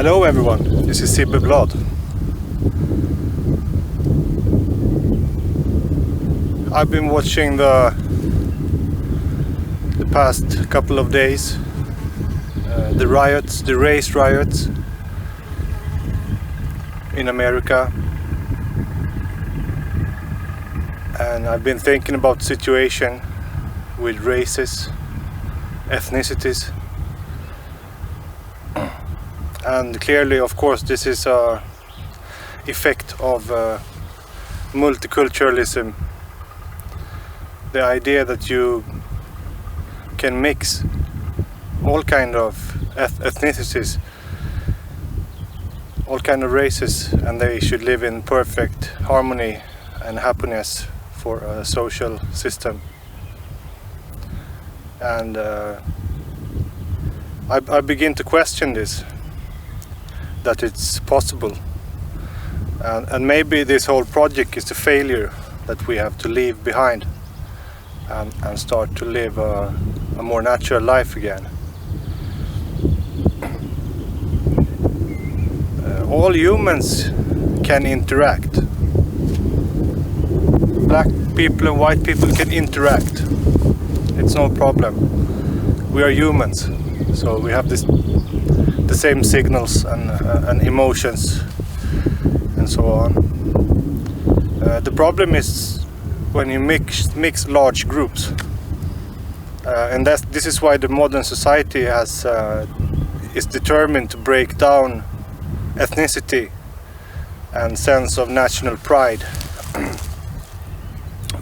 Hello everyone, this is Sibbe Bladh. I've been watching the past couple of days, the riots, the race riots in America, and I've been thinking about the situation with races, ethnicities. And clearly, of course, this is a effect of multiculturalism. The idea that you can mix all kind of ethnicities, all kind of races, and they should live in perfect harmony and happiness for a social system. And I begin to question this, that it's possible, and maybe this whole project is a failure that we have to leave behind and start to live a more natural life again. All humans can interact. Black people and white people can interact. It's no problem. We are humans, so we have the same signals and emotions and so on. The problem is when you mix large groups, and this is why the modern society is determined to break down ethnicity and sense of national pride,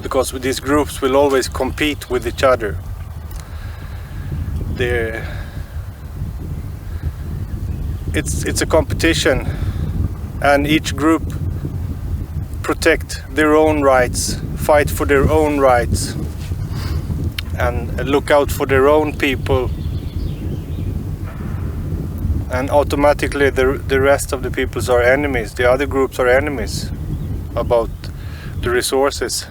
because these groups will always compete with each other. It's a competition, and each group protect their own rights, fight for their own rights, and look out for their own people, and automatically the rest of the peoples are enemies. The other groups are enemies about the resources.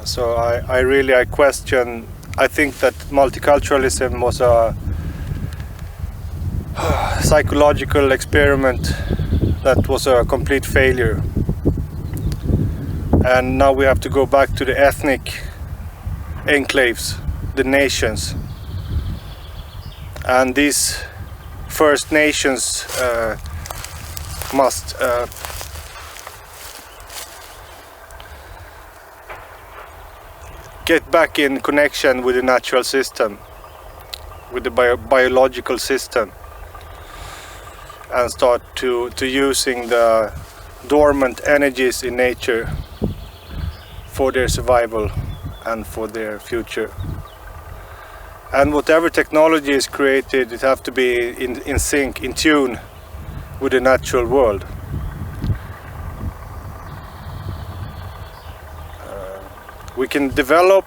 So I question. I think that multiculturalism was a psychological experiment that was a complete failure, and now we have to go back to the ethnic enclaves, the nations, and these First Nations must get back in connection with the natural system, with the biological system, and start to using the dormant energies in nature for their survival and for their future. And whatever technology is created, it have to be in sync, in tune with the natural world. We can develop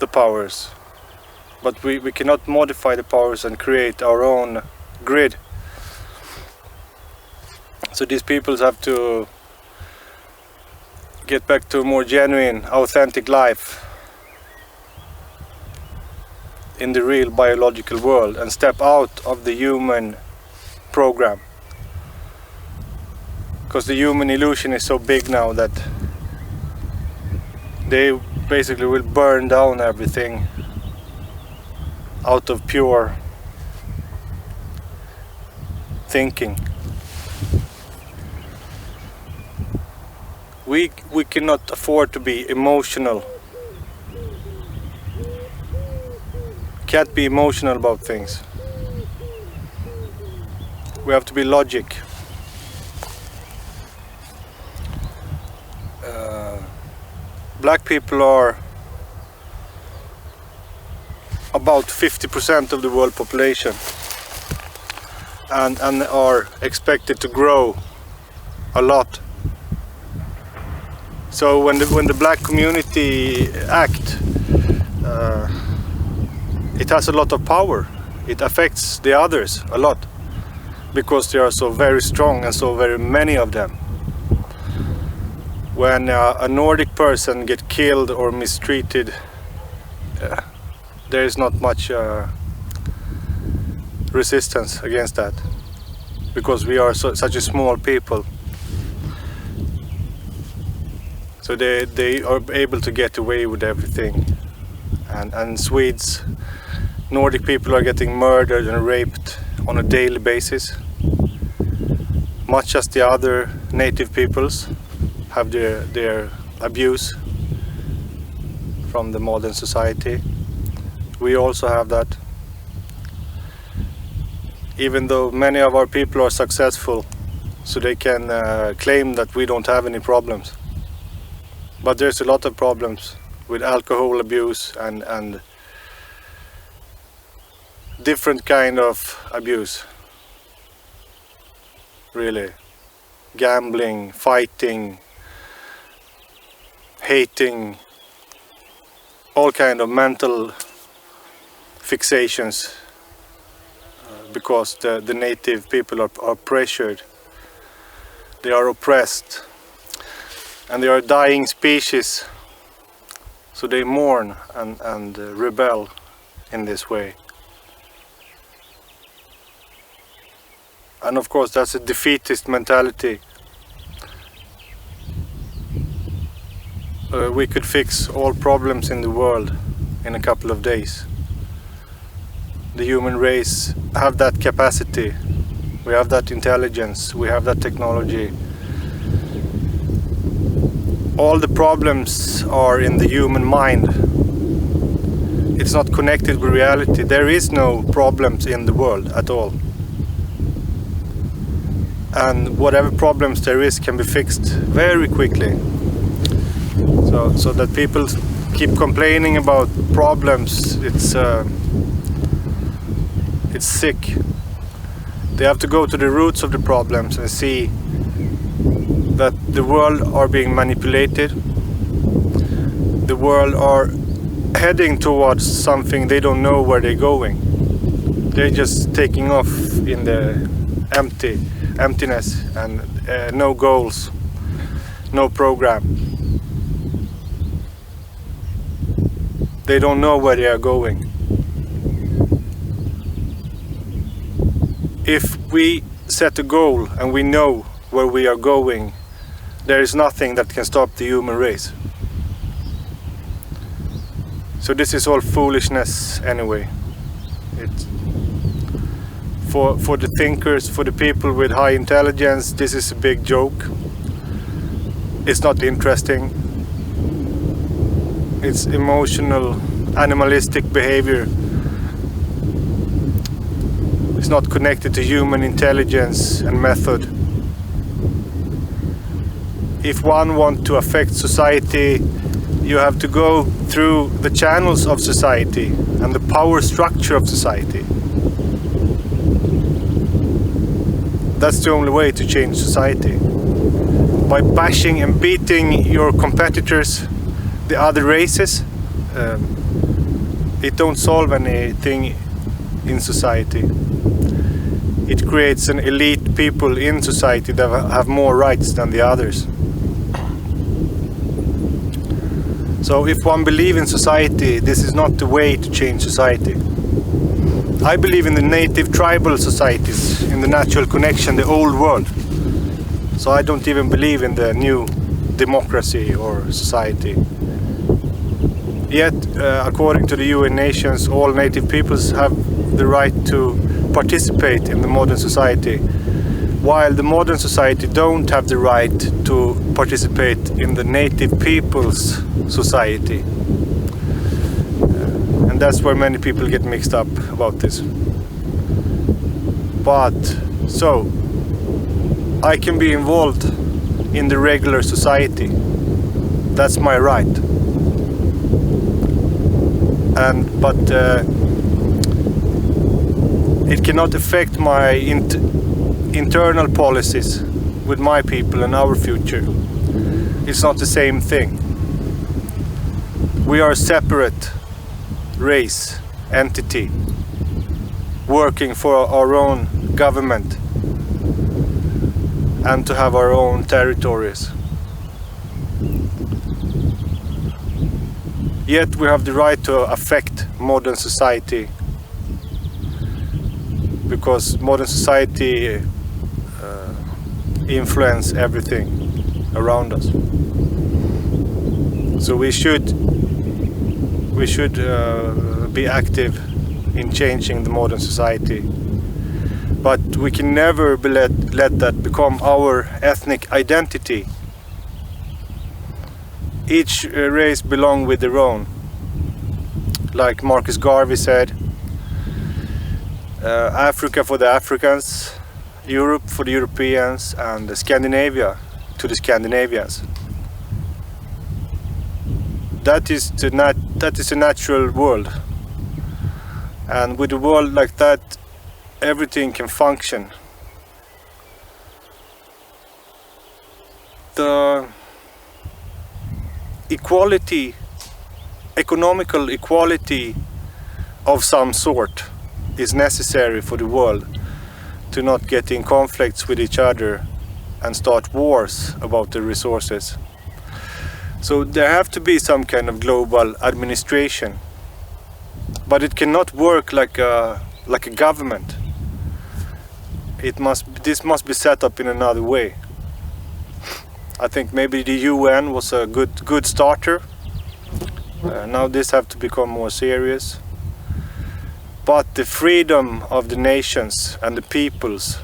the powers, but we cannot modify the powers and create our own grid. So these peoples have to get back to a more genuine, authentic life in the real biological world and step out of the human program. Because the human illusion is so big now that they basically will burn down everything out of pure thinking. We cannot afford to be emotional. Can't be emotional about things. We have to be logic. Black people are about 50% of the world population, and are expected to grow a lot. So when the black community act, it has a lot of power. It affects the others a lot because they are so very strong and so very many of them. When a Nordic person get killed or mistreated, there is not much resistance against that, because we are such a small people. So they are able to get away with everything, and Swedes, Nordic people are getting murdered and raped on a daily basis, much as the other native peoples have their abuse from the modern society. We also have that. Even though many of our people are successful, so they can claim that we don't have any problems. But there's a lot of problems with alcohol abuse and different kind of abuse. Really. Gambling, fighting, hating, all kind of mental fixations, because the native people are pressured. They are oppressed. And they are a dying species, so they mourn and rebel in this way. And of course that's a defeatist mentality. We could fix all problems in the world in a couple of days. The human race have that capacity, we have that intelligence, we have that technology. All the problems are in the human mind. It's not connected with reality. There is no problems in the world at all. And whatever problems there is can be fixed very quickly. So that people keep complaining about problems, it's sick. They have to go to the roots of the problems and see that the world are being manipulated. The world are heading towards something they don't know where they're going. They're just taking off in the emptiness and no goals, no program. They don't know where they are going. If we set a goal and we know where we are going, there is nothing that can stop the human race. So this is all foolishness anyway. For the thinkers, for the people with high intelligence, this is a big joke. It's not interesting. It's emotional, animalistic behavior. It's not connected to human intelligence and method. If one wants to affect society, you have to go through the channels of society and the power structure of society. That's the only way to change society. By bashing and beating your competitors, the other races, it don't solve anything in society. It creates an elite people in society that have more rights than the others. So if one believes in society, this is not the way to change society. I believe in the native tribal societies, in the natural connection, the old world. So I don't even believe in the new democracy or society. Yet, according to the UN nations, all native peoples have the right to participate in the modern society, while the modern society don't have the right to participate in the native people's society. And that's where many people get mixed up about this. But, so, I can be involved in the regular society. That's my right. But it cannot affect my internal policies with my people and our future. It's not the same thing. We are a separate race, entity, working for our own government and to have our own territories. Yet we have the right to affect modern society because modern society influence everything around us. So we should be active in changing the modern society, but we can never let that become our ethnic identity. Each race belongs with their own. Like Marcus Garvey said, Africa for the Africans, Europe for the Europeans, and Scandinavia to the Scandinavians. That is a natural world, and with a world like that, everything can function. The equality, economical equality of some sort, is necessary for the world to not get in conflicts with each other and start wars about the resources. So there have to be some kind of global administration, but it cannot work like a government. This must be set up in another way. I think maybe the UN was a good starter. Now this have to become more serious. But the freedom of the nations and the peoples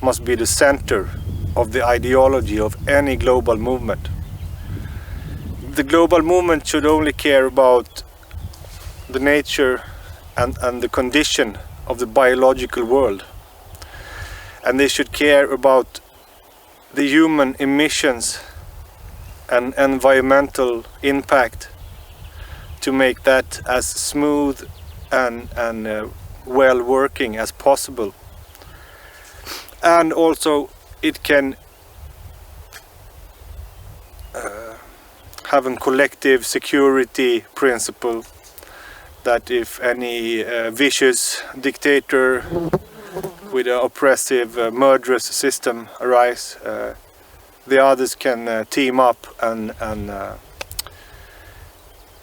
must be the center of the ideology of any global movement. The global movement should only care about the nature and the condition of the biological world. And they should care about the human emissions and environmental impact to make that as smooth and well working as possible. And also it can have a collective security principle, that if any vicious dictator with an oppressive, murderous system arise, the others can team up and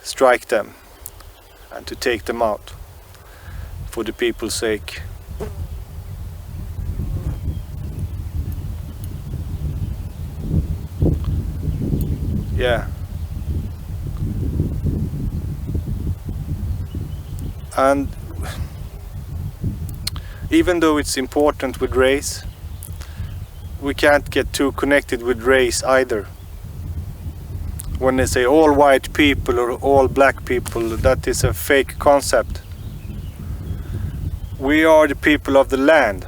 strike them and to take them out for the people's sake. Yeah. And even though it's important with race, we can't get too connected with race either. When they say all white people or all black people, that is a fake concept. We are the people of the land.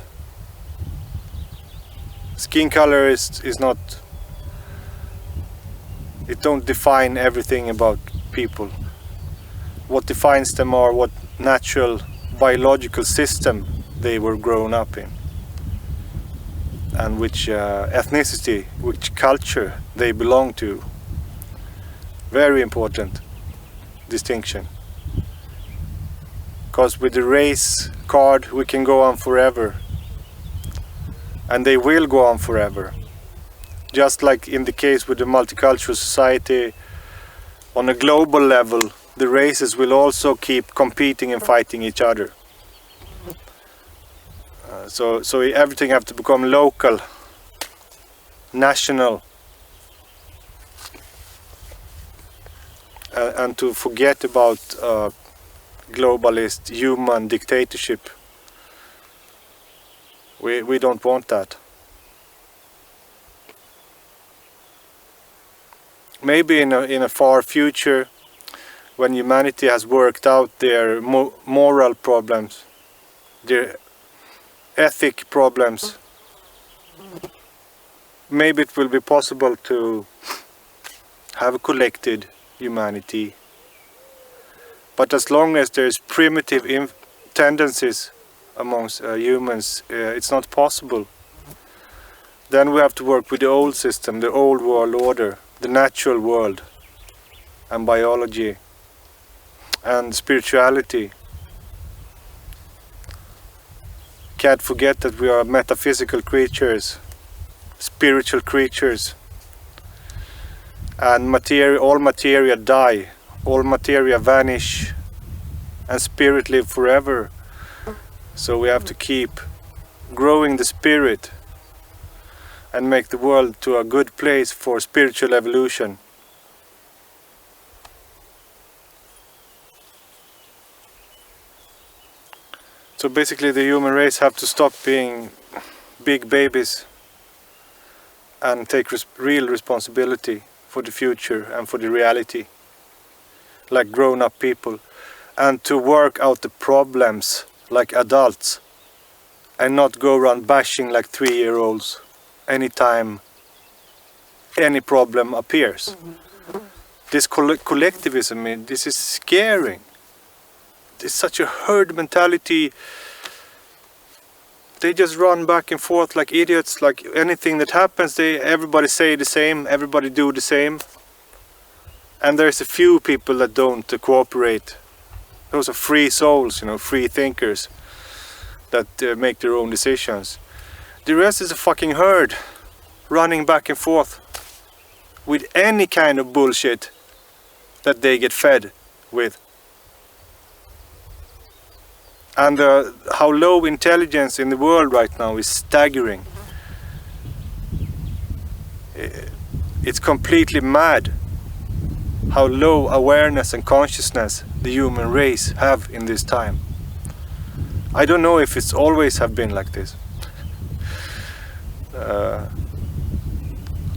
Skin color is not, it don't define everything about people. What defines them are what natural biological system they were grown up in, and which ethnicity, which culture they belong to. Very important distinction. Because with the race card we can go on forever, and they will go on forever. Just like in the case with the multicultural society, on a global level, the races will also keep competing and fighting each other. So everything have to become local, national, and to forget about globalist human dictatorship. We don't want that. Maybe in a far future, when humanity has worked out their moral problems, their ethic problems, maybe it will be possible to have a collected humanity. But as long as there's primitive tendencies amongst humans, it's not possible. Then we have to work with the old system, the old world order, the natural world, and biology, and spirituality. Can't forget that we are metaphysical creatures, spiritual creatures, and all materia die, all materia vanish, and spirit live forever. So we have to keep growing the spirit and make the world to a good place for spiritual evolution. So basically the human race have to stop being big babies and take real responsibility for the future and for the reality, like grown-up people, and to work out the problems like adults and not go around bashing like 3-year-olds anytime any problem appears. This collectivism, this is scaring. It's such a herd mentality. They just run back and forth like idiots. Like anything that happens, everybody say the same, everybody do the same. And there's a few people that don't cooperate. Those are free souls, free thinkers that make their own decisions. The rest is a fucking herd running back and forth with any kind of bullshit that they get fed with. And how low intelligence in the world right now is staggering. It's completely mad how low awareness and consciousness the human race have in this time. I don't know if it's always have been like this.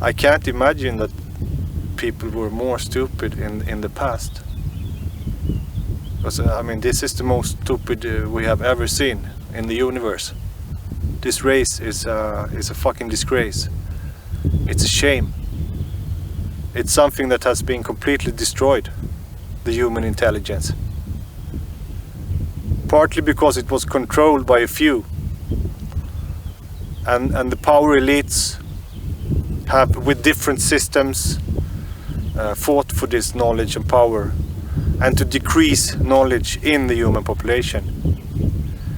I can't imagine that people were more stupid in the past. Because, this is the most stupid we have ever seen in the universe. This race is a fucking disgrace. It's a shame. It's something that has been completely destroyed, the human intelligence. Partly because it was controlled by a few. And the power elites have, with different systems, fought for this knowledge and power, and to decrease knowledge in the human population.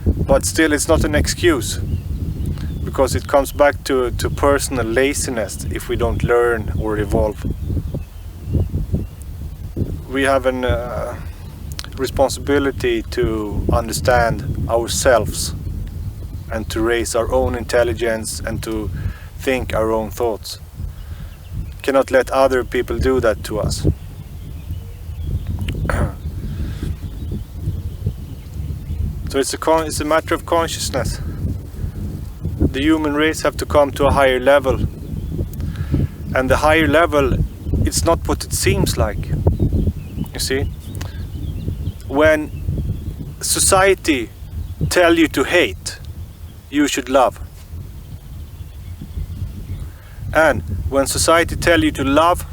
But still, it's not an excuse, because it comes back to personal laziness if we don't learn or evolve. We have a responsibility to understand ourselves and to raise our own intelligence and to think our own thoughts. Cannot let other people do that to us. So it's a matter of consciousness. The human race have to come to a higher level. And the higher level, it's not what it seems like. You see? When society tell you to hate, you should love. And when society tell you to love,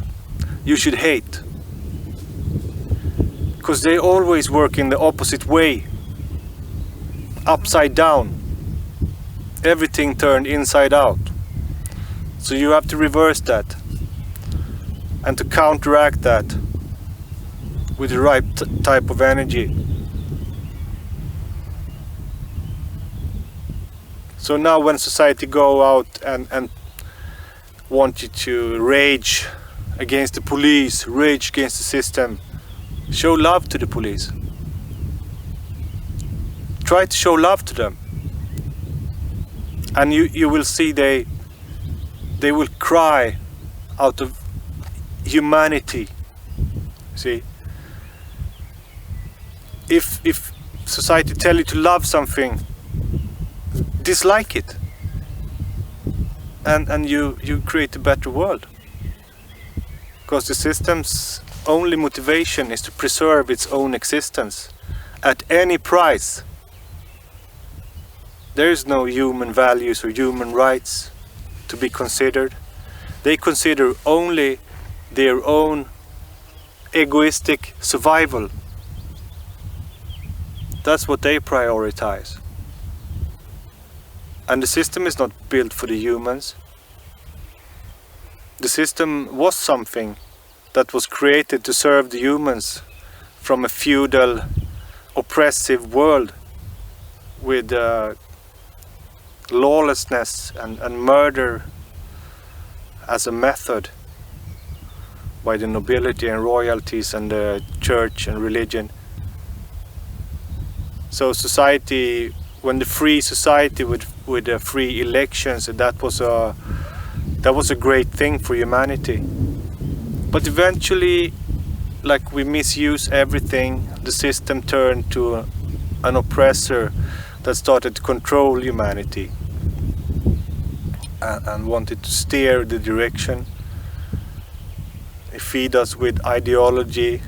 you should hate. Because they always work in the opposite way. Upside down. Everything turned inside out. So you have to reverse that. And to counteract that with the right type of energy. So now when society go out and want you to rage against the police, rage against the system, show love to the police. Try to show love to them. And you will see they will cry out of humanity. See? If society tell you to love something, dislike it. And you create a better world. Because the system's only motivation is to preserve its own existence at any price. There is no human values or human rights to be considered. They consider only their own egoistic survival. That's what they prioritize. And the system is not built for the humans. The system was something that was created to serve the humans from a feudal, oppressive world with lawlessness and murder as a method by the nobility and royalties and the church and religion. So society, when the free society with with free elections. That was a great thing for humanity. But eventually, like, we misuse everything. The system turned to an oppressor that started to control humanity and wanted to steer the direction. It feed us with ideology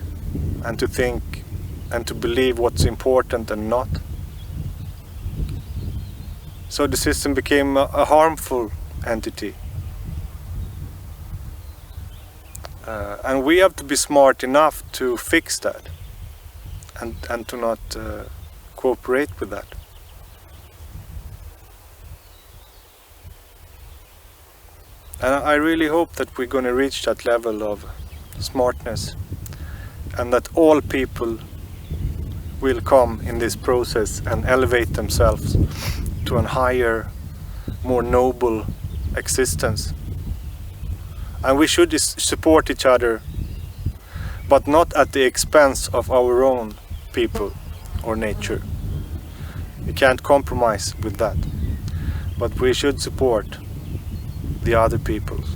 and to think and to believe what's important and not. So the system became a harmful entity. And we have to be smart enough to fix that and to not cooperate with that. And I really hope that we're going to reach that level of smartness and that all people will come in this process and elevate themselves to a higher, more noble existence. And we should support each other, but not at the expense of our own people or nature. We can't compromise with that, but we should support the other peoples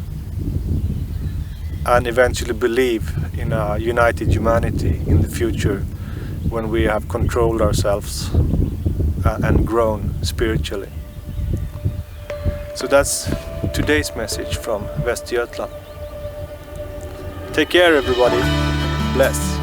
and eventually believe in a united humanity in the future when we have controlled ourselves and grown spiritually. So that's today's message from Västergötland. Take care, everybody. Bless.